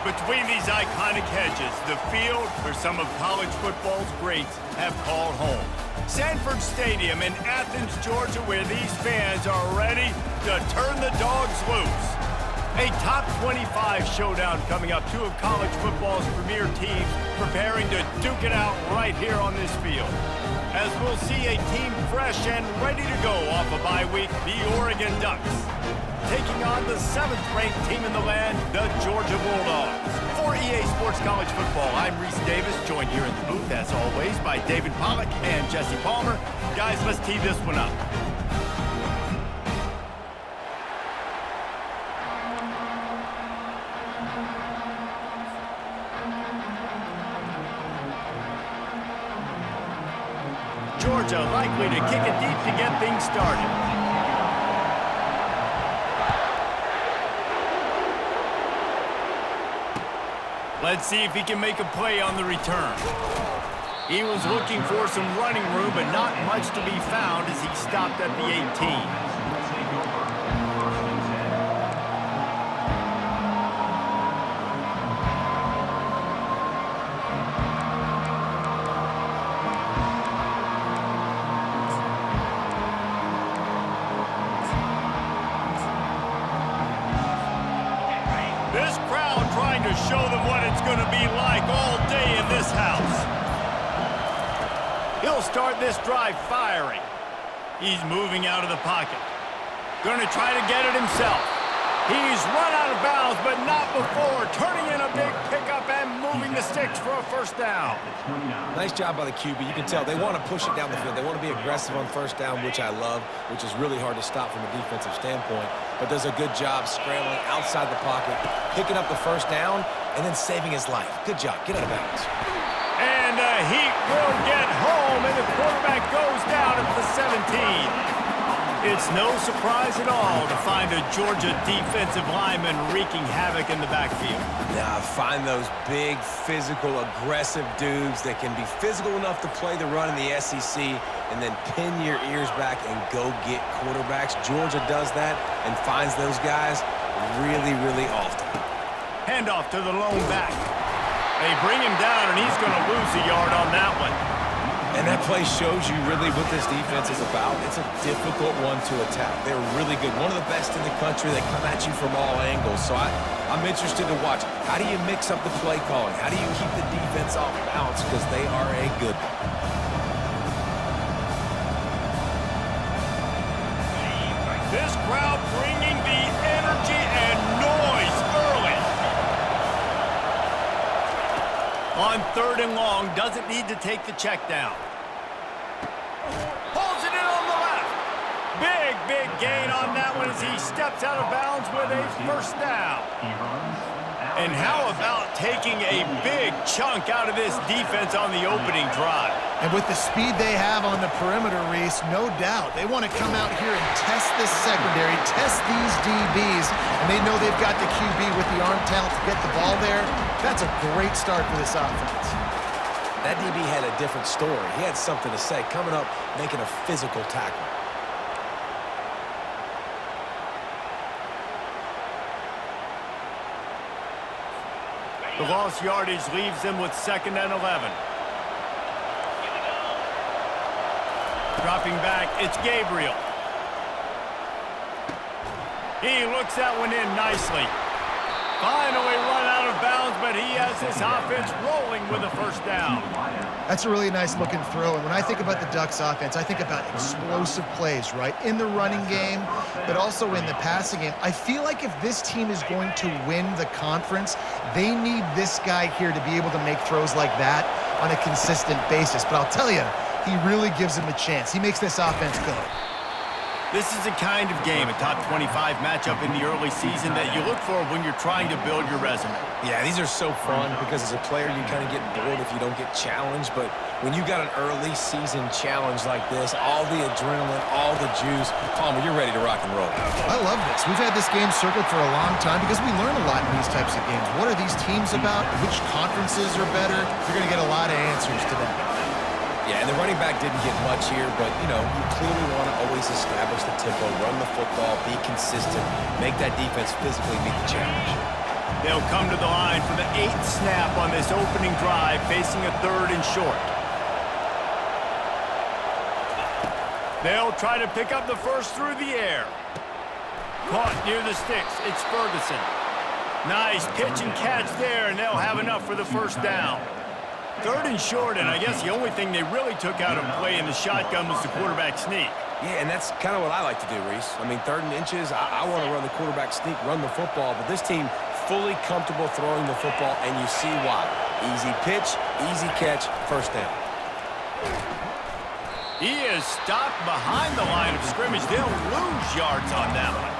Between these iconic hedges, the field where some of college football's greats have called home. Sanford Stadium in Athens, Georgia, where these fans are ready to turn the dogs loose. A top 25 showdown coming up. Two of college football's premier teams preparing to duke it out right here on this field. As we'll see a team fresh and ready to go off a bye week, the Oregon Ducks, taking on the 7th-ranked team in the land, the Georgia Bulldogs. For EA Sports College Football, I'm Reese Davis, joined here in the booth, as always, by David Pollack and Jesse Palmer. Guys, let's tee this one up. Georgia likely to kick it deep to get things started. Let's see if he can make a play on the return. He was looking for some running room, but not much to be found as he stopped at the 18. This crowd trying to show them what it's going to be like all day in this house. He'll start this drive firing. He's moving out of the pocket. Going to try to get it himself. He's run out of bounds, but not before turning in a big pickup and moving the sticks for a first down. Nice job by the QB. You can tell they want to push it down the field. They want to be aggressive on first down, which I love, which is really hard to stop from a defensive standpoint, but does a good job scrambling outside the pocket, picking up the first down, and then saving his life. Good job. Get out of bounds. And the Heat will get home, and the quarterback goes down at the 17. It's no surprise at all to find a Georgia defensive lineman wreaking havoc in the backfield. Now, find those big, physical, aggressive dudes that can be physical enough to play the run in the SEC and then pin your ears back and go get quarterbacks. Georgia does that and finds those guys really, really often. Handoff to the lone back. They bring him down, and he's going to lose a yard on that one. And that play shows you really what this defense is about. It's a difficult one to attack. They're really good. One of the best in the country. They come at you from all angles. So I'm interested to watch. How do you mix up the play calling? How do you keep the defense off balance? Because they are a good one. This crowd bringing the energy and noise early. On 3rd and long, doesn't need to take the check down. Pulls it in on the left. Big gain on that one as he steps out of bounds with a first down. And how about taking a big chunk out of this defense on the opening drive? And with the speed they have on the perimeter, Reese, no doubt, they want to come out here and test this secondary, test these DBs, and they know they've got the QB with the arm talent to get the ball there. That's a great start for this offense. That DB had a different story. He had something to say, coming up, making a physical tackle. The lost yardage leaves them with 2nd and 11. Dropping back, it's Gabriel. He looks that one in nicely. Finally run out of bounds, but he has his offense rolling with a first down. That's a really nice looking throw. And when I think about the Ducks offense, I think about explosive plays, right? In the running game, but also in the passing game. I feel like if this team is going to win the conference, they need this guy here to be able to make throws like that on a consistent basis. But I'll tell you, he really gives him a chance. He makes this offense go. This is the kind of game, a top 25 matchup in the early season that you look for when you're trying to build your resume. Yeah, these are so fun because as a player, you kind of get bored if you don't get challenged. But when you got an early season challenge like this, all the adrenaline, all the juice, Palmer, you're ready to rock and roll. I love this. We've had this game circled for a long time because we learn a lot in these types of games. What are these teams about? Which conferences are better? You're going to get a lot of answers to that. Yeah, and the running back didn't get much here, but, you know, you clearly want to always establish the tempo, run the football, be consistent, make that defense physically meet the challenge. They'll come to the line for the 8th snap on this opening drive, facing a 3rd and short. They'll try to pick up the first through the air. Caught near the sticks. It's Ferguson. Nice pitch and catch there, and they'll have enough for the first down. 3rd and short, and I guess the only thing they really took out of play in the shotgun was the quarterback sneak. Yeah, and that's kind of what I like to do, Reese. I mean, 3rd and inches, I want to run the quarterback sneak, run the football, but this team fully comfortable throwing the football, and you see why. Easy pitch, easy catch, first down. He is stopped behind the line of scrimmage. They'll lose yards on that one.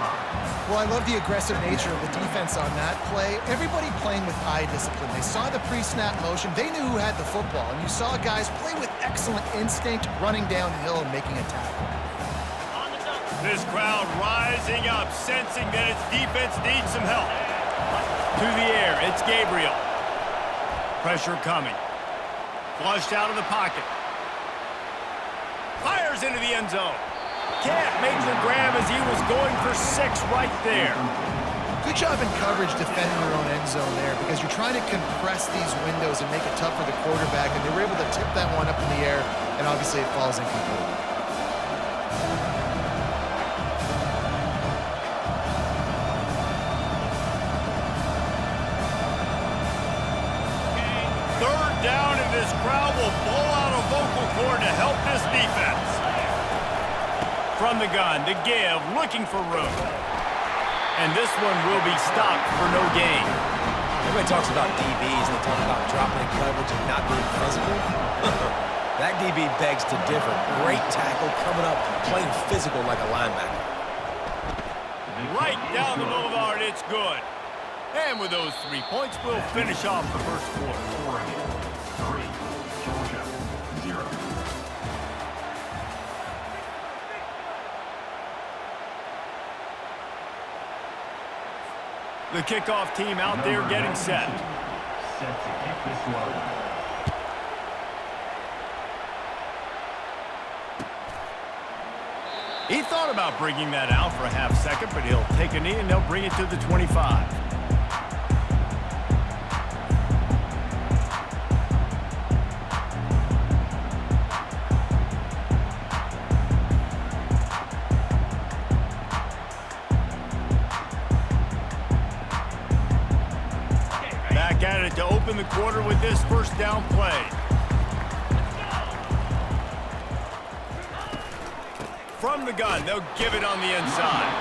Well, I love the aggressive nature of the defense on that play. Everybody playing with eye discipline. They saw the pre-snap motion. They knew who had the football, and you saw guys play with excellent instinct, running downhill and making a tackle. This crowd rising up, sensing that its defense needs some help. To the air, it's Gabriel. Pressure coming. Flushed out of the pocket. Fires into the end zone. Can't make the grab as he was going for 6 right there. Good job in coverage defending your own end zone there, because you're trying to compress these windows and make it tough for the quarterback, and they were able to tip that one up in the air, and obviously it falls incomplete. Third down, and this crowd will blow out a vocal cord to help this defense. From the gun, the give, looking for room. And this one will be stopped for no gain. Everybody talks about DBs, they talk about dropping in coverage and not being physical. That DB begs to differ. Great tackle, coming up, playing physical like a linebacker. Right down the boulevard, it's good. And with those 3 points, we'll finish off the first quarter. Oregon, 3, Georgia, 0. The kickoff team out there getting set. Set to kick this one. He thought about bringing that out for a half second, but he'll take a knee and they'll bring it to the 25. Back at it to open the quarter with this first down play. From the gun, they'll give it on the inside.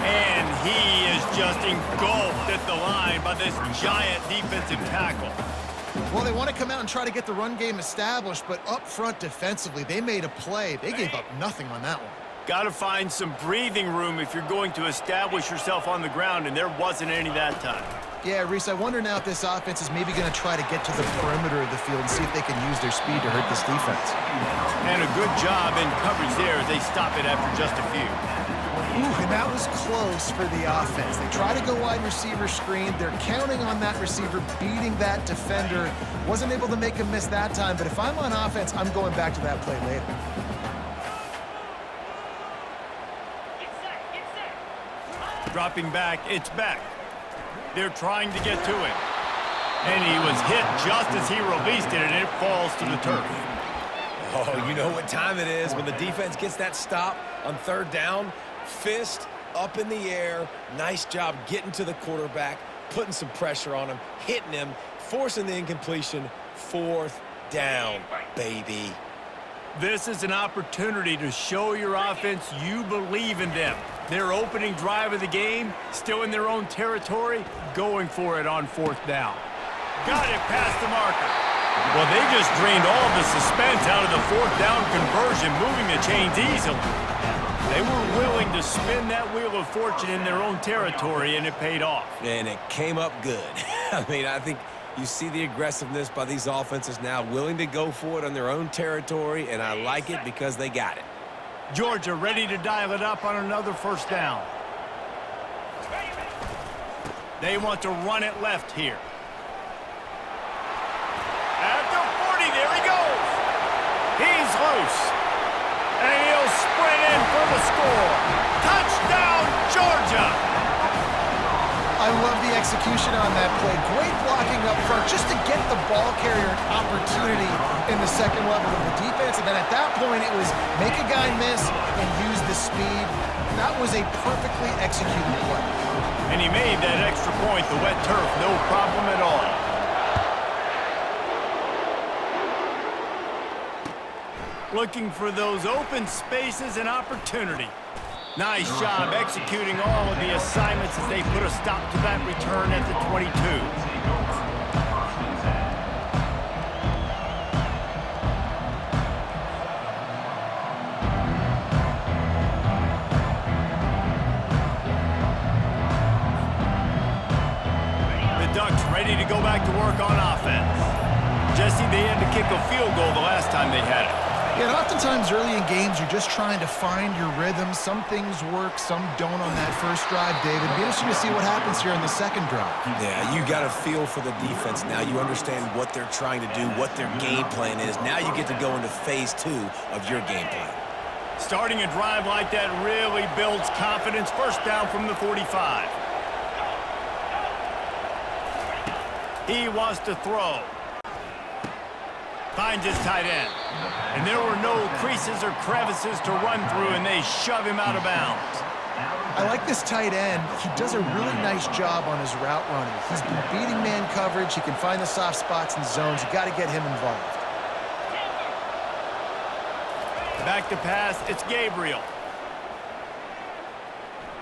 And he is just engulfed at the line by this giant defensive tackle. Well, they want to come out and try to get the run game established, but up front defensively, they made a play. They gave up nothing on that one. Got to find some breathing room if you're going to establish yourself on the ground, and there wasn't any that time. Yeah, Reese, I wonder now if this offense is maybe going to try to get to the perimeter of the field and see if they can use their speed to hurt this defense. And a good job in coverage there as they stop it after just a few. Ooh, and that was close for the offense. They try to go wide receiver screen. They're counting on that receiver beating that defender. Wasn't able to make him miss that time, but if I'm on offense, I'm going back to that play later. Dropping back, it's Beck. They're trying to get to him. And he was hit just as he released it, and it falls to the turf. Oh, you know what time it is when the defense gets that stop on 3rd down. Fist up in the air. Nice job getting to the quarterback, putting some pressure on him, hitting him, forcing the incompletion. 4th down, baby. This is an opportunity to show your offense you believe in them. Their opening drive of the game, still in their own territory, going for it on 4th down. Got it past the marker. Well, they just drained all the suspense out of the 4th down conversion, moving the chains easily. They were willing to spin that wheel of fortune in their own territory, and it paid off. And it came up good. I mean, I think you see the aggressiveness by these offenses now, willing to go for it on their own territory, and I like it because they got it. Georgia ready to dial it up on another 1st down. They want to run it left here. At the 40, there he goes. He's loose. And he'll sprint in for the score. Touchdown, Georgia! I love the execution on that play. Great blocking up front just to get the ball carrier an opportunity in the second level of the defense. And then at that point, it was make a guy miss and use the speed. That was a perfectly executed play. And he made that extra point, the wet turf, no problem at all. Looking for those open spaces and opportunity. Nice job executing all of the assignments as they put a stop to that return at the 22. The Ducks ready to go back to work on offense. Jesse, they had to kick a field goal the last time they had it. Yeah, and oftentimes early in games, you're just trying to find your rhythm. Some things work, some don't on that first drive, David. It'll be interesting to see what happens here in the second drive. Yeah, you got a feel for the defense now. You understand what they're trying to do, what their game plan is. Now you get to go into phase 2 of your game plan. Starting a drive like that really builds confidence. First down from the 45. He wants to throw. Finds his tight end. And there were no creases or crevices to run through, and they shove him out of bounds. I like this tight end. He does a really nice job on his route running. He's been beating man coverage. He can find the soft spots and zones. You got to get him involved. Back to pass, it's Gabriel.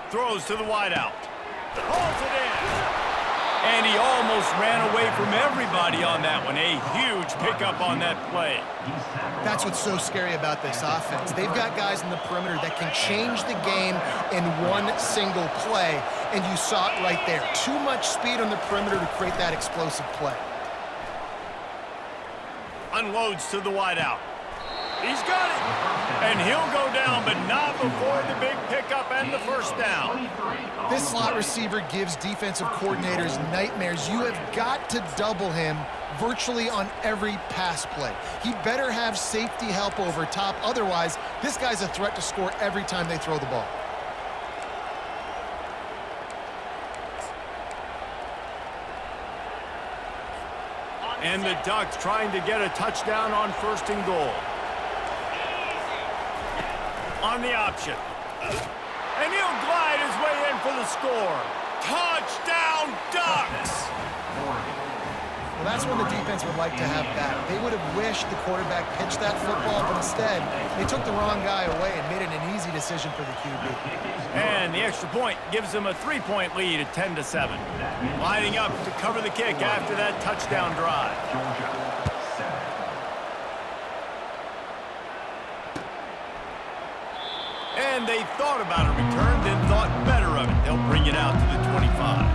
Throws to the wideout. Holds it in. And he almost ran away from everybody on that one. A huge pickup on that play. That's what's so scary about this offense. They've got guys in the perimeter that can change the game in one single play, and you saw it right there. Too much speed on the perimeter to create that explosive play. Unloads to the wideout. He's got it. And he'll go down, but not before the big pickup and the first down. This slot receiver gives defensive coordinators nightmares. You have got to double him virtually on every pass play. He better have safety help over top. Otherwise, this guy's a threat to score every time they throw the ball. And the Ducks trying to get a touchdown on first and goal. On the option. And he'll glide his way in for the score. Touchdown, Ducks! Well, that's when the defense would like to have that. They would have wished the quarterback pitched that football, but instead, they took the wrong guy away and made it an easy decision for the QB. And the extra point gives them a 3-point lead at 10-7. Lining up to cover the kick after that touchdown drive. And they thought about a return, then thought better of it. They'll bring it out to the 25.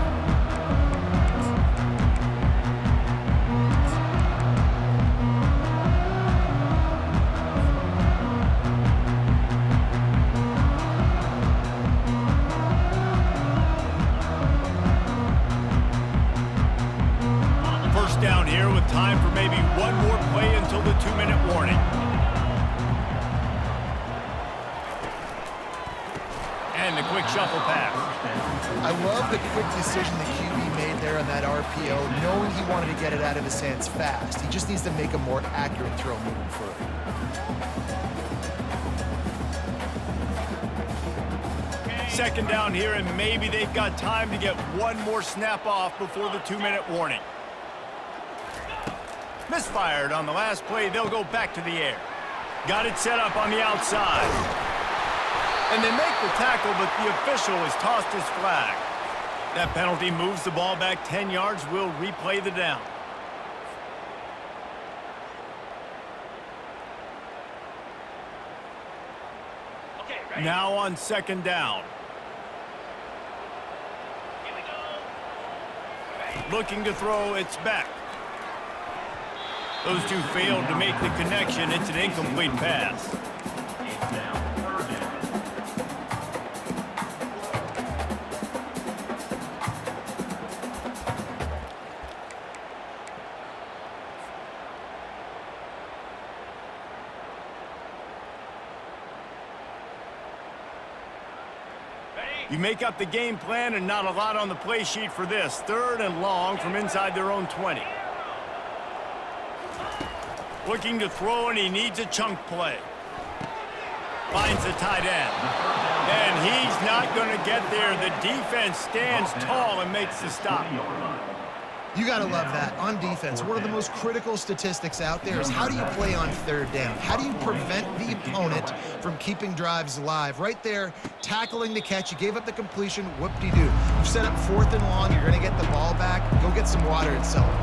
First down here with time for maybe one more play until the 2-minute warning. And the quick shuffle pass. I love the quick decision the QB made there on that RPO, knowing he wanted to get it out of his hands fast. He just needs to make a more accurate throw moving forward. Second down here, and maybe they've got time to get one more snap off before the 2-minute warning. Misfired on the last play. They'll go back to the air. Got it set up on the outside. And they make the tackle, but the official has tossed his flag. That penalty moves the ball back 10 yards. We'll replay the down. Now on second down. Looking to throw, it's back. Those two failed to make the connection. It's an incomplete pass. You make up the game plan and not a lot on the play sheet for this. 3rd and long from inside their own 20. Looking to throw, and he needs a chunk play. Finds the tight end. And he's not going to get there. The defense stands tall and makes the stop. You got to love that. On defense, one of the most critical statistics out there is how do you play on 3rd down? How do you prevent the opponent from keeping drives alive? Right there, tackling the catch. You gave up the completion. Whoop-de-doo. You've set up 4th and long. You're going to get the ball back. Go get some water and celebrate.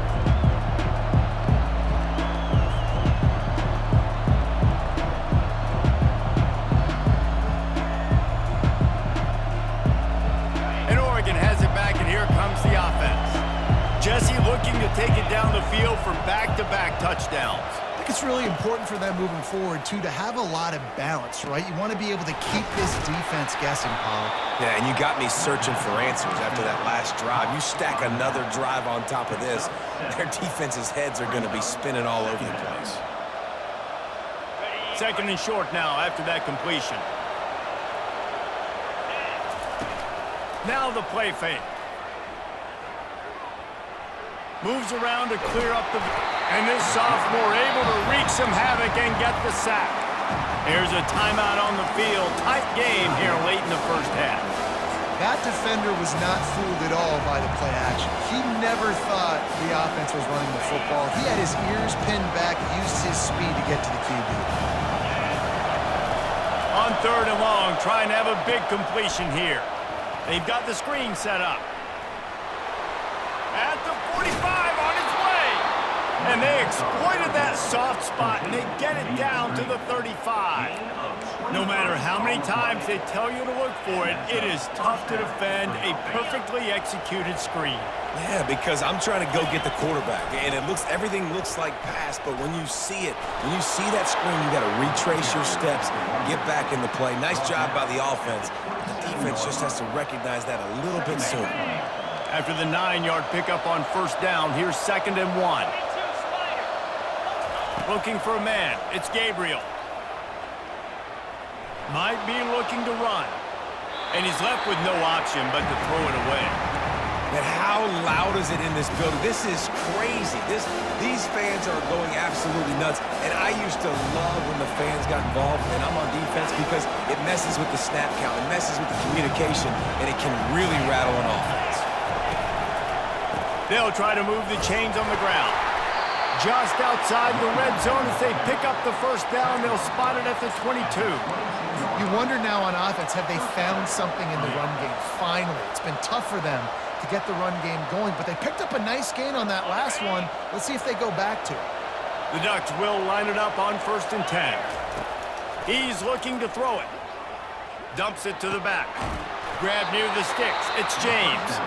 Jesse looking to take it down the field for back-to-back touchdowns. I think it's really important for them moving forward, too, to have a lot of balance, right? You want to be able to keep this defense guessing, Paul. Yeah, and you got me searching for answers after that last drive. You stack another drive on top of this, their defense's heads are going to be spinning all over the place. 2nd and short now after that completion. Now the play fake. Moves around to clear up the... And this sophomore able to wreak some havoc and get the sack. There's a timeout on the field. Tight game here late in the 1st half. That defender was not fooled at all by the play action. He never thought the offense was running the football. He had his ears pinned back, used his speed to get to the QB. On 3rd and long, trying to have a big completion here. They've got the screen set up. At the 45 on its way. And they exploited that soft spot, and they get it down to the 35. No matter how many times they tell you to look for it, it is tough to defend a perfectly executed screen. Yeah, because I'm trying to go get the quarterback, and everything looks like pass, but when you see it, when you see that screen, you got to retrace your steps, get back in the play. Nice job by the offense. The defense just has to recognize that a little bit sooner. After the 9-yard pickup on 1st down, here's 2nd and 1. Looking for a man. It's Gabriel. Might be looking to run. And he's left with no option but to throw it away. And how loud is it in this building? This is crazy. These fans are going absolutely nuts. And I used to love when the fans got involved, and I'm on defense because it messes with the snap count. It messes with the communication, and it can really rattle an offense. They'll try to move the chains on the ground. Just outside the red zone as they pick up the 1st down. They'll spot it at the 22. You wonder now on offense, have they found something in the run game? Finally. It's been tough for them to get the run game going, but they picked up a nice gain on that last one. Let's see if they go back to it. The Ducks will line it up on 1st and 10. He's looking to throw it. Dumps it to the back. Grab near the sticks. It's James.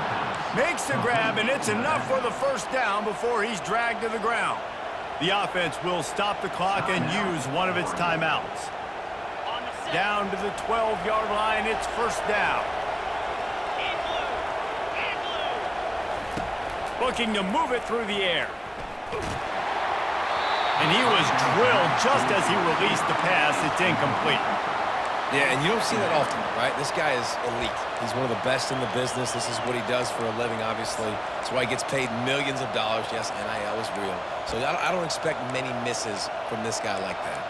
Makes the grab, and it's enough for the 1st down before he's dragged to the ground. The offense will stop the clock and use one of its timeouts. Down to the 12-yard line, it's 1st down. Looking to move it through the air. And he was drilled just as he released the pass. It's incomplete. Yeah, and you don't see that often, right? This guy is elite. He's one of the best in the business. This is what he does for a living, obviously. That's why he gets paid millions of dollars. Yes, NIL is real. So I don't expect many misses from this guy like that.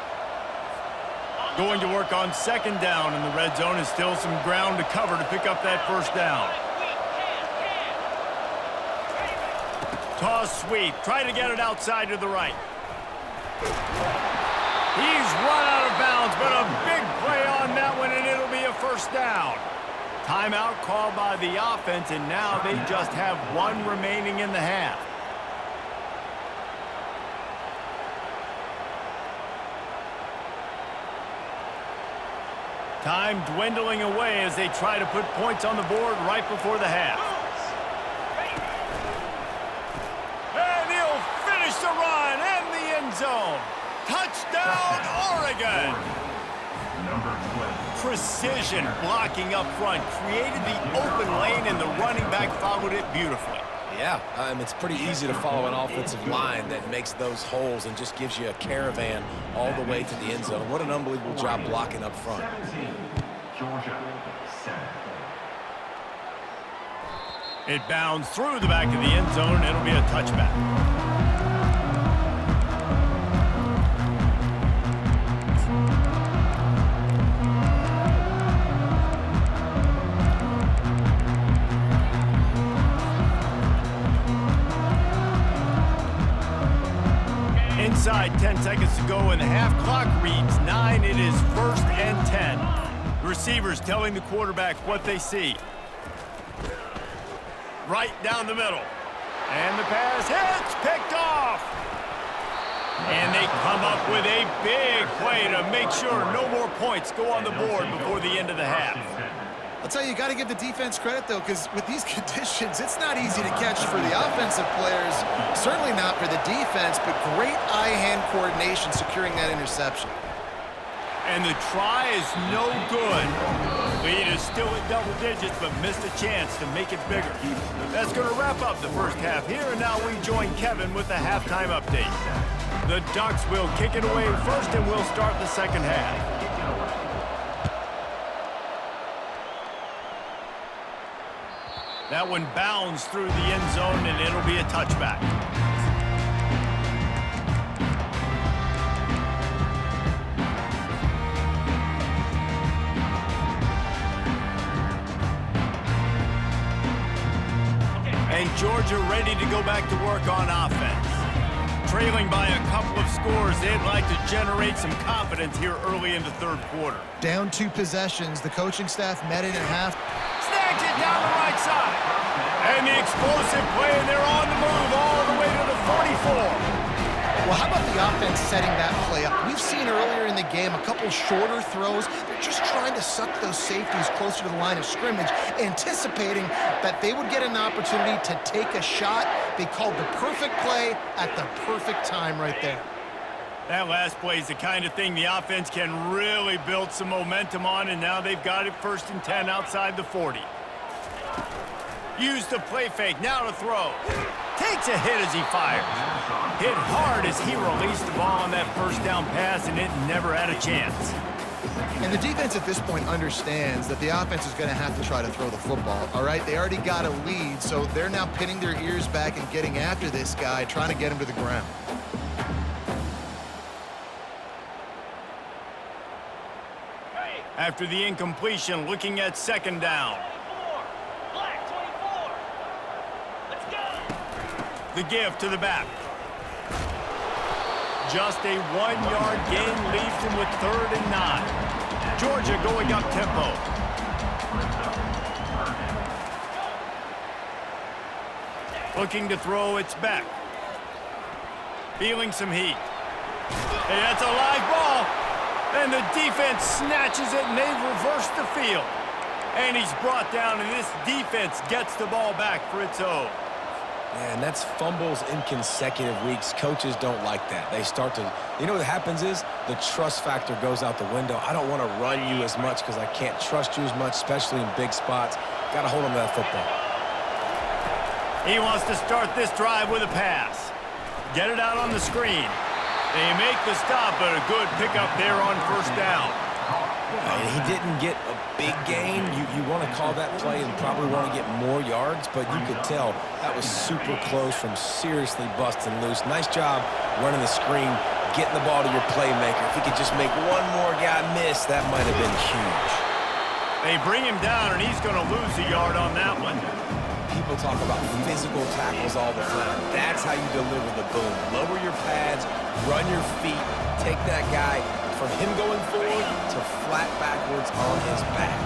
Going to work on 2nd down, and the red zone is still some ground to cover to pick up that 1st down. Toss sweep. Try to get it outside to the right. He's run out of bounds, but a big play on that one, and it'll be a 1st down. Timeout called by the offense, and now they just have one remaining in the half. Time dwindling away as they try to put points on the board right before the half. And he'll finish the run and the end zone. Touchdown, Oregon! Number 12. Precision blocking up front created the open lane, and the running back followed it beautifully. Yeah, it's pretty easy to follow an offensive line that makes those holes and just gives you a caravan all the way to the end zone. What an unbelievable job blocking up front. 17, Georgia, 7. It bounds through the back of the end zone. It'll be a touchback. Inside 10 seconds to go, and the half clock reads 9. It is 1st and 10. The receivers telling the quarterback what they see. Right down the middle. And the pass hits, picked off. And they come up with a big play to make sure no more points go on the board before the end of the half. I'll tell you got to give the defense credit, though, because with these conditions, it's not easy to catch for the offensive players. Certainly not for the defense, but great eye-hand coordination securing that interception. And the try is no good. Lead is still at double digits, but missed a chance to make it bigger. That's going to wrap up the first half here, and now we join Kevin with the halftime update. The Ducks will kick it away first, and we'll start the second half. That one bounds through the end zone, and it'll be a touchback. And Georgia ready to go back to work on offense. Trailing by a couple of scores, they'd like to generate some confidence here early in the third quarter. Down 2 possessions, the coaching staff met it in half. Snags it down the right side. And the explosive play, and they're on the move all the way to the 44. Well, how about the offense setting that play up? We've seen earlier in the game a couple shorter throws. They're just trying to suck those safeties closer to the line of scrimmage, anticipating that they would get an opportunity to take a shot. They called the perfect play at the perfect time right there. That last play is the kind of thing the offense can really build some momentum on, and now they've got it 1st and 10 outside the 40. Use the play fake, now to throw. Takes a hit as he fires. Hit hard as he released the ball on that first down pass, and it never had a chance. And the defense at this point understands that the offense is going to have to try to throw the football, all right? They already got a lead, so they're now pinning their ears back and getting after this guy, trying to get him to the ground. After the incompletion, looking at 2nd down. The give to the back. Just a 1-yard gain leaves him with 3rd and 9. Georgia going up tempo. Looking to throw, it's back. Feeling some heat. Hey, that's a live ball. And the defense snatches it, and they've reversed the field. And he's brought down, and this defense gets the ball back for its own. Man, that's fumbles in consecutive weeks. Coaches don't like that. They start to, you know what happens is the trust factor goes out the window. I don't want to run you as much because I can't trust you as much, especially in big spots. Got to hold on to that football. He wants to start this drive with a pass. Get it out on the screen. They make the stop, but a good pickup there on 1st down. He didn't get a big gain. You want to call that play and probably want to get more yards, but you could tell that was super close from seriously busting loose. Nice job running the screen, getting the ball to your playmaker. If he could just make one more guy miss, that might have been huge. They bring him down, and he's going to lose a yard on that one. People talk about physical tackles all the time. That's how you deliver the boom. Lower your pads, run your feet, take that guy from him going forward to flat backwards on his back.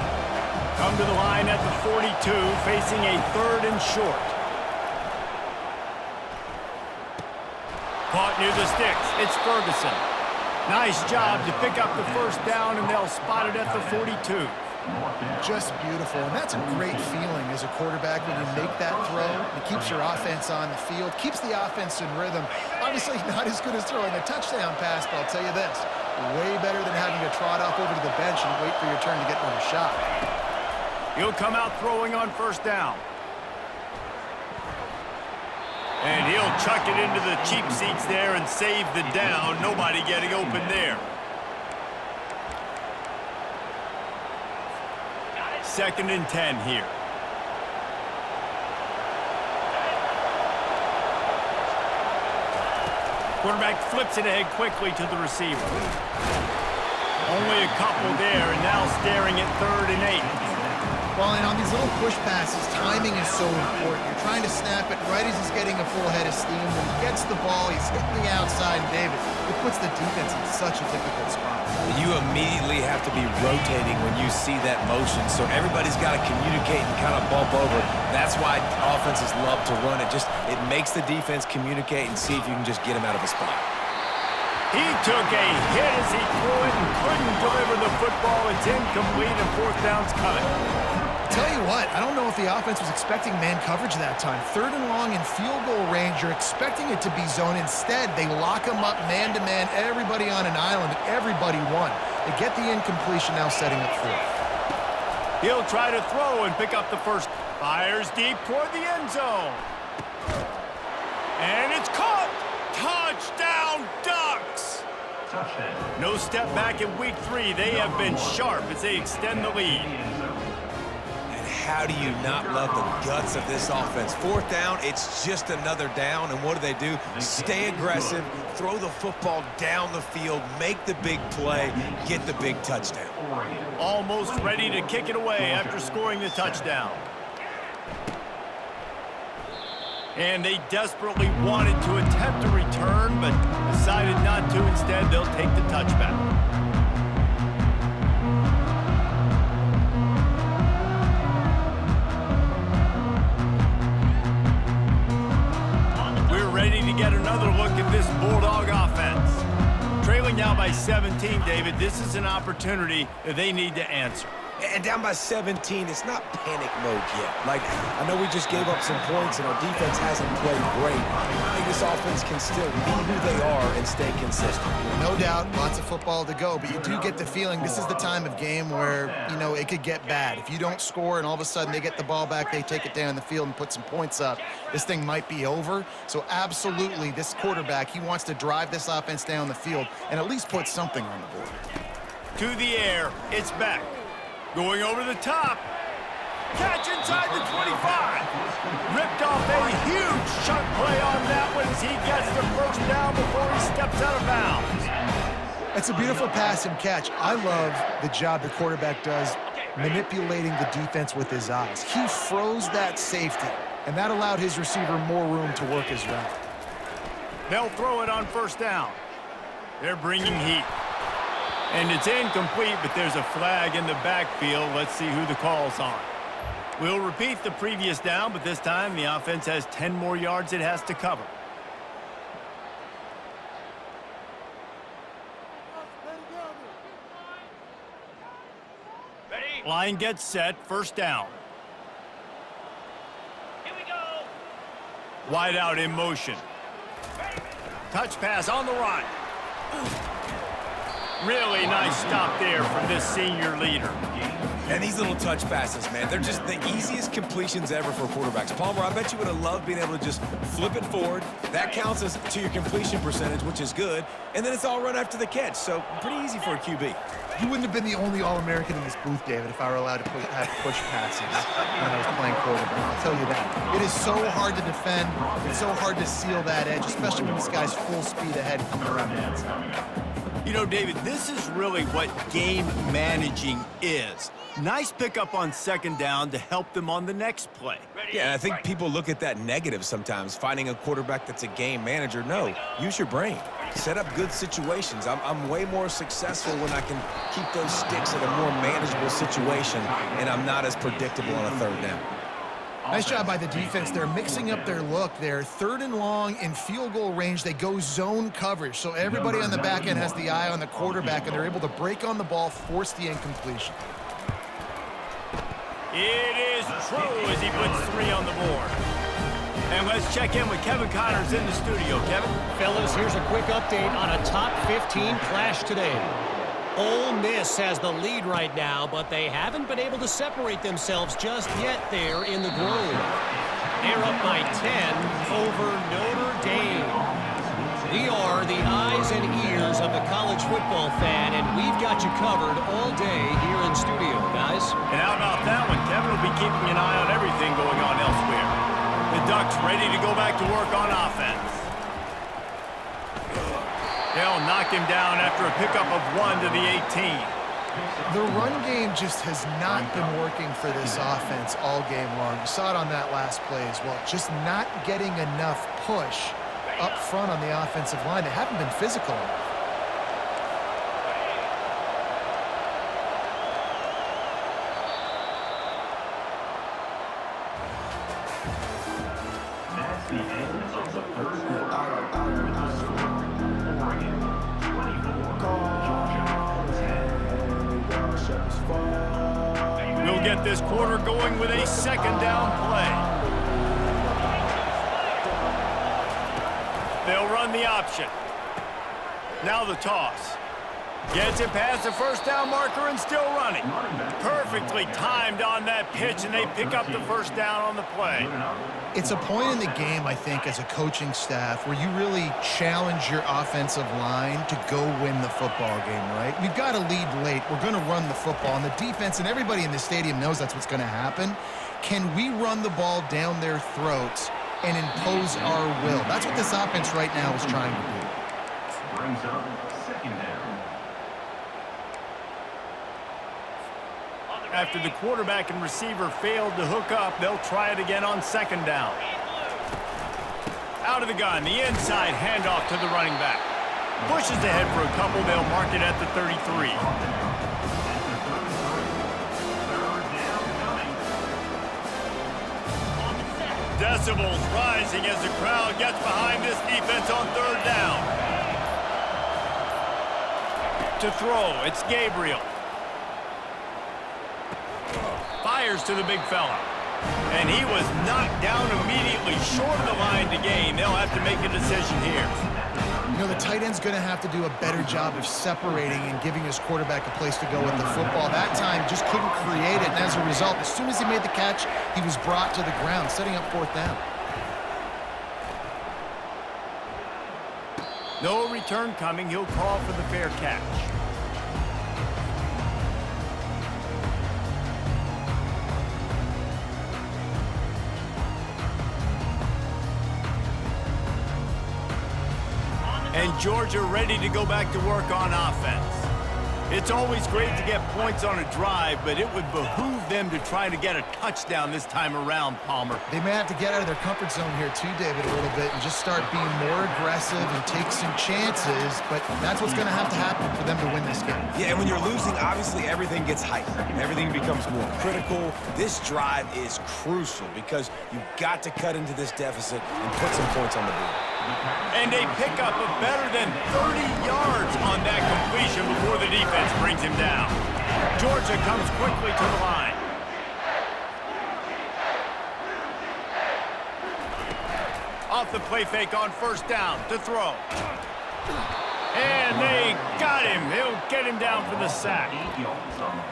Come to the line at the 42, facing a 3rd and short. Caught near the sticks. It's Ferguson. Nice job to pick up the 1st down, and they'll spot it at the 42. Just beautiful, and that's a great feeling as a quarterback when you make that throw. It keeps your offense on the field, keeps the offense in rhythm. Obviously not as good as throwing a touchdown pass, but I'll tell you this, way better than having to trot off over to the bench and wait for your turn to get another shot. He'll come out throwing on 1st down. And he'll chuck it into the cheap seats there and save the down. Nobody getting open there. 2nd and 10 here. Quarterback flips it ahead quickly to the receiver. Only a couple there, and now staring at 3rd and 8. Well, and on these little push passes, timing is so important. You're trying to snap it right as he's getting a full head of steam. When he gets the ball, he's hitting the outside, and David, it puts the defense in such a difficult spot. You immediately have to be rotating when you see that motion, so everybody's got to communicate and kind of bump over. That's why offenses love to run it. It makes the defense communicate and see if you can just get him out of a spot. He took a hit as he threw it and couldn't deliver the football. It's incomplete and 4th down's cut. Tell you what, I don't know if the offense was expecting man coverage that time. 3rd and long in field goal range, you're expecting it to be zone. Instead, they lock him up man-to-man, everybody on an island, and everybody won. They get the incompletion, now setting up 4th. He'll try to throw and pick up the first. Fires deep toward the end zone. And it's caught! Touchdown, Ducks! Touchdown. No step back in week 3. They have been sharp as they extend the lead. How do you not love the guts of this offense? 4th down, it's just another down, and what do? Stay aggressive, throw the football down the field, make the big play, get the big touchdown. Almost ready to kick it away after scoring the touchdown. And they desperately wanted to attempt a return, but decided not to. Instead, they'll take the touchback. Ready to get another look at this Bulldog offense. Trailing now by 17, David, this is an opportunity that they need to answer. And down by 17, it's not panic mode yet. Like, I know we just gave up some points and our defense hasn't played great. I think this offense can still be who they are and stay consistent. No doubt, lots of football to go, but you do get the feeling this is the time of game where, you know, it could get bad. If you don't score and all of a sudden they get the ball back, they take it down the field and put some points up, this thing might be over. So absolutely, this quarterback, he wants to drive this offense down the field and at least put something on the board. To the air, it's back. Going over the top. Catch inside the 25. Ripped off a huge chunk play on that one as he gets the first down before he steps out of bounds. It's a beautiful pass and catch. I love the job the quarterback does manipulating the defense with his eyes. He froze that safety, and that allowed his receiver more room to work his route. They'll throw it on 1st down. They're bringing heat. And it's incomplete, but there's a flag in the backfield. Let's see who the call's on. We'll repeat the previous down, but this time the offense has 10 more yards it has to cover. Ready? Line gets set, 1st down. Here we go. Wide out in motion. Touch pass on the right. Really nice stop there from this senior leader. And these little touch passes, man, they're just the easiest completions ever for quarterbacks. Palmer, I bet you would have loved being able to just flip it forward. That counts as to your completion percentage, which is good. And then it's all run after the catch, so pretty easy for a QB. You wouldn't have been the only All-American in this booth, David, if I were allowed to have push passes when I was playing quarterback. I'll tell you that. It is so hard to defend. It's so hard to seal that edge, especially when this guy's full speed ahead coming around the outside. You know, David, this is really what game managing is. Nice pickup on 2nd down to help them on the next play. Yeah, and I think people look at that negative sometimes, finding a quarterback that's a game manager. No, use your brain. Set up good situations. I'm way more successful when I can keep those sticks at a more manageable situation, and I'm not as predictable on a 3rd down. Nice job by the defense. They're mixing up their look. They're 3rd and long in field goal range. They go zone coverage. So everybody on the back end has the eye on the quarterback, and they're able to break on the ball, force the incompletion. It is true as he puts 3 on the board. And let's check in with Kevin Connors in the studio. Kevin? Fellas, here's a quick update on a top 15 clash today. Ole Miss has the lead right now, but they haven't been able to separate themselves just yet there in the Grove. They're up by 10 over Notre Dame. We are the eyes and ears of the college football fan, and we've got you covered all day here in studio, guys. And how about that one? Kevin will be keeping an eye on everything going on elsewhere. The Ducks ready to go back to work on offense. They'll knock him down after a pickup of 1 to the 18. The run game just has not been working for this offense all game long. You saw it on that last play as well. Just not getting enough push up front on the offensive line. They haven't been physical enough. That's the end of the first quarter. With the score, Oregon 24, Georgia 10. We'll get this quarter going with a second down play. They'll run the option. Now the toss. Gets it past the first down marker and still running. Perfectly timed on that pitch, and they pick up the first down on the play. It's a point in the game, I think, as a coaching staff where you really challenge your offensive line to go win the football game, right? We've got to lead late. We're going to run the football. And the defense and everybody in the stadium knows that's what's going to happen. Can we run the ball down their throats and impose our will? That's what this offense right now is trying to do. Brings up second down. After the quarterback and receiver failed to hook up, they'll try it again on second down. Out of the gun, the inside handoff to the running back. Pushes ahead for a couple, they'll mark it at the 33. Decibels rising as the crowd gets behind this defense on third down. To throw, it's Gabriel. Fires to the big fella. And he was knocked down immediately short of the line to gain. They'll have to make a decision here. You know, the tight end's going to have to do a better job of separating and giving his quarterback a place to go with the football. That time just couldn't create it, and as a result, as soon as he made the catch, he was brought to the ground, setting up fourth down. No return coming. He'll call for the fair catch. And Georgia ready to go back to work on offense. It's always great to get points on a drive, but it would behoove them to try to get a touchdown this time around, Palmer. They may have to get out of their comfort zone here too, David, a little bit and just start being more aggressive and take some chances, but that's what's going to happen for them to win this game. Yeah, and when you're losing, obviously everything gets hyped. Everything becomes more critical. This drive is crucial because you've got to cut into this deficit and put some points on the board. And a pickup of better than 30 yards on that completion before the defense brings him down. Georgia comes quickly to the line. Off the play fake on first down to throw. And they got him. They'll get him down for the sack.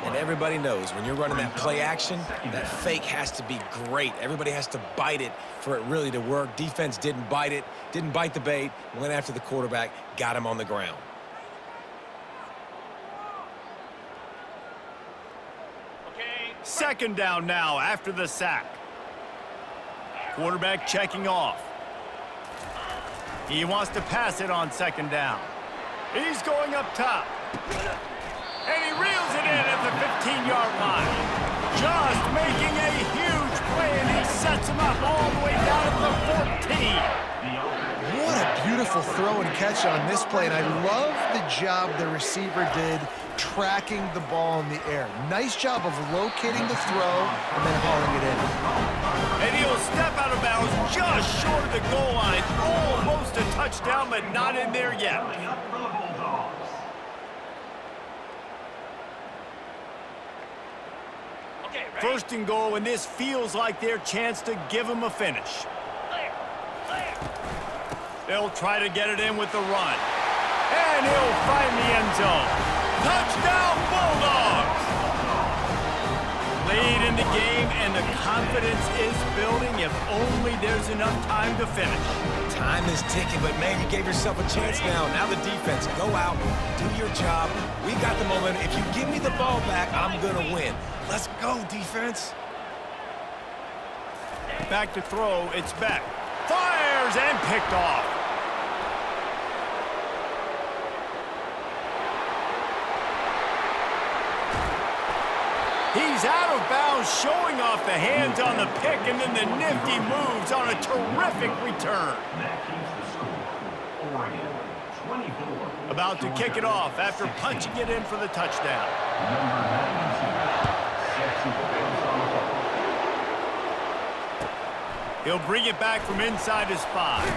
And everybody knows when you're running that play action, that fake has to be great. Everybody has to bite it for it really to work. Defense didn't bite it, didn't bite the bait, went after the quarterback, got him on the ground. Second down now after the sack. Quarterback checking off. He wants to pass it on second down. He's going up top. And he reels it in at the 15-yard line. Just making a huge play, and he sets him up all the way down at the 14. What a beautiful throw and catch on this play, and I love the job the receiver did tracking the ball in the air. Nice job of locating the throw and then hauling it in. And he'll step out of bounds just short of the goal line. Almost a touchdown, but not in there yet. First and goal, and this feels like their chance to give them a finish. They'll try to get it in with the run. And he'll find the end zone. Touchdown, Bulldogs! Late in the game, and the confidence is building if only there's enough time to finish. Time is ticking, but man, you gave yourself a chance now. Now the defense, go out, do your job. We got the moment. If you give me the ball back, I'm going to win. Let's go, defense. Back to throw, it's Beck. Fires and picked off. He's out of bounds, showing off the hands on the pick, and then the nifty moves on a terrific return. About to kick it off after punching it in for the touchdown. He'll bring it back from inside his 5.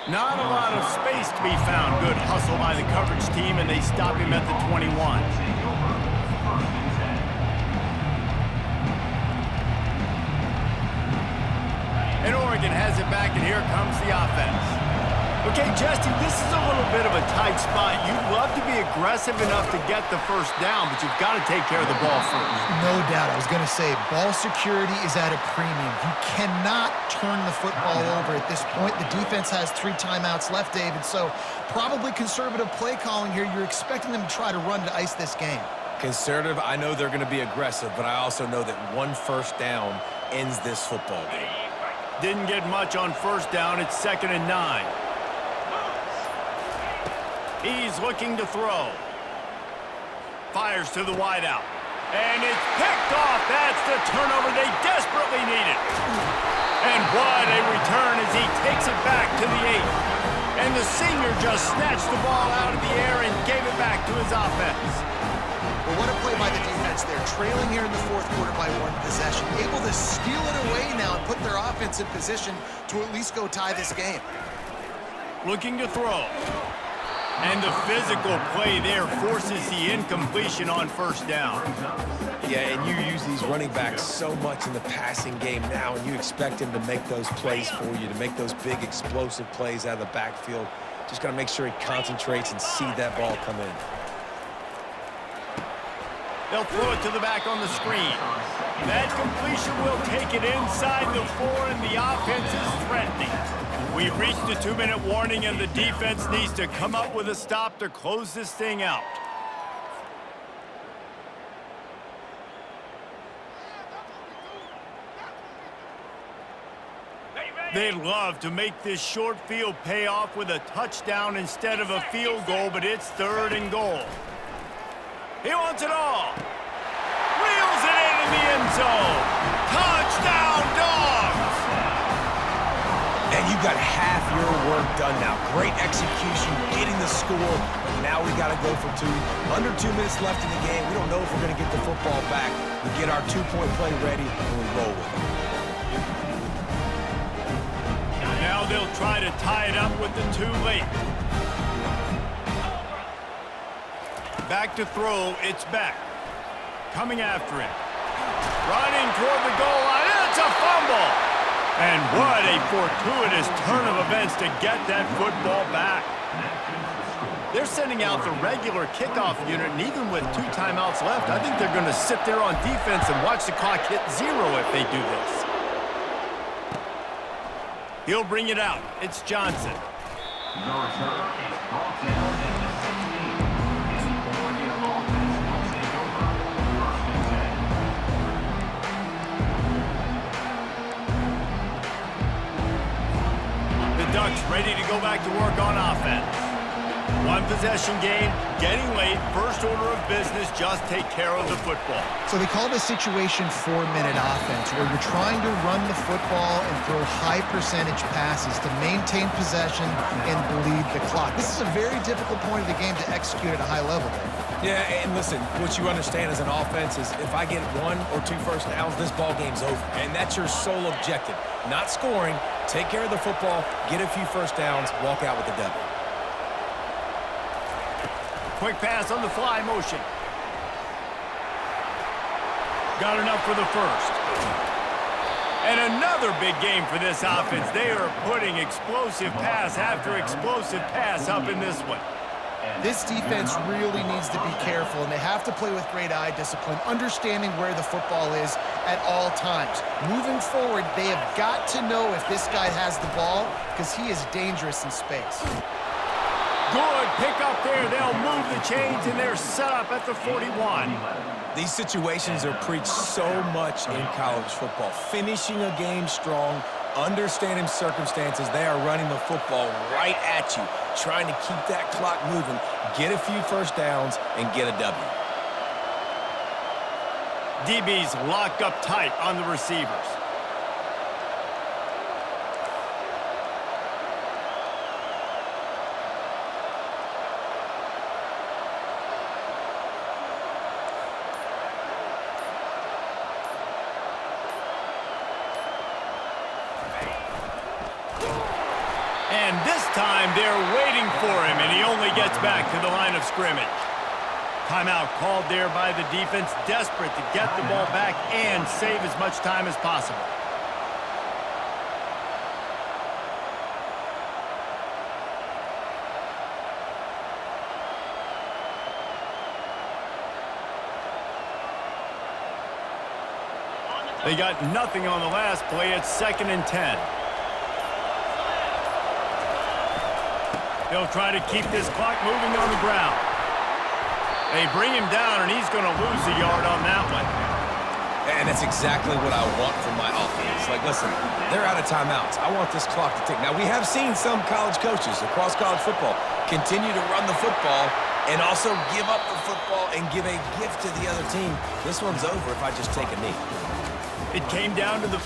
Not a lot of space to be found. Good hustle by the coverage team, and they stop him at the 21. And Oregon has it back, and here comes the offense. Okay, Justin, this is a little bit of a tight spot. You'd love to be aggressive enough to get the first down, but you've got to take care of the ball first. No doubt. I was going to say, ball security is at a premium. You cannot turn the football over at this point. The defense has 3 timeouts left, David, so probably conservative play calling here. You're expecting them to try to run to ice this game. Conservative, I know they're going to be aggressive, but I also know that 1 first down ends this football game. Didn't get much on first down. It's 2nd and 9. He's looking to throw. Fires to the wideout. And it's picked off. That's the turnover they desperately needed. And what a return as he takes it back to the 8. And the senior just snatched the ball out of the air and gave it back to his offense. Well, what a play by the defense there. Trailing here in the 4th quarter by 1 possession. Able to steal it away now and put their offense in position to at least go tie this game. Looking to throw. And the physical play there forces the incompletion on first down. Yeah, and you use these running backs so much in the passing game now, and you expect them to make those plays for you, to make those big explosive plays out of the backfield. Just got to make sure he concentrates and see that ball come in. They'll throw it to the back on the screen. That completion will take it inside the 4, and the offense is threatening. We've reached the 2-minute warning, and the defense needs to come up with a stop to close this thing out. They'd love to make this short field pay off with a touchdown instead of a field goal, but it's 3rd and goal. He wants it all. Reels it in the end zone. Touchdown, Dogs! And you got half your work done now. Great execution, getting the score. But now we got to go for 2. Under 2 minutes left in the game. We don't know if we're going to get the football back. We get our 2-point play ready, and we roll with it. Now they'll try to tie it up with the 2 late. Back to throw, it's Beck. Coming after him. Running toward the goal line, it's a fumble! And what a fortuitous turn of events to get that football back. They're sending out the regular kickoff unit, and even with 2 timeouts left, I think they're going to sit there on defense and watch the clock hit 0 if they do this. He'll bring it out. It's Johnson. Ducks ready to go back to work on offense. 1 possession game, getting late, first order of business, just take care of the football. So they call this situation 4-minute offense, where you're trying to run the football and throw high percentage passes to maintain possession and bleed the clock. This is a very difficult point of the game to execute at a high level. Yeah, and listen, what you understand as an offense is if I get 1 or 2 first downs, this ball game's over. And that's your sole objective. Not scoring, take care of the football, get a few first downs, walk out with the W. Quick pass on the fly motion. Got enough for the first. And another big game for this offense. They are putting explosive pass after explosive pass up in this one. This defense really needs to be careful, and they have to play with great eye discipline, understanding where the football is at all times. Moving forward, they have got to know if this guy has the ball, because he is dangerous in space. Good pick up there. They'll move the chains, and they're set up at the 41. These situations are preached so much in college football. Finishing a game strong, understanding circumstances. They are running the football right at you, trying to keep that clock moving, get a few first downs, and get a W. DBs lock up tight on the receivers. And this time they're waiting for him, and he only gets back to the line of scrimmage. Timeout called there by the defense, desperate to get the ball back and save as much time as possible. They got nothing on the last play. It's 2nd and 10. They'll try to keep this clock moving on the ground. They bring him down, and he's going to lose a yard on that one. And that's exactly what I want from my offense. Like, listen, they're out of timeouts. I want this clock to tick. Now, we have seen some college coaches across college football continue to run the football and also give up the football and give a gift to the other team. This one's over if I just take a knee. It came down to the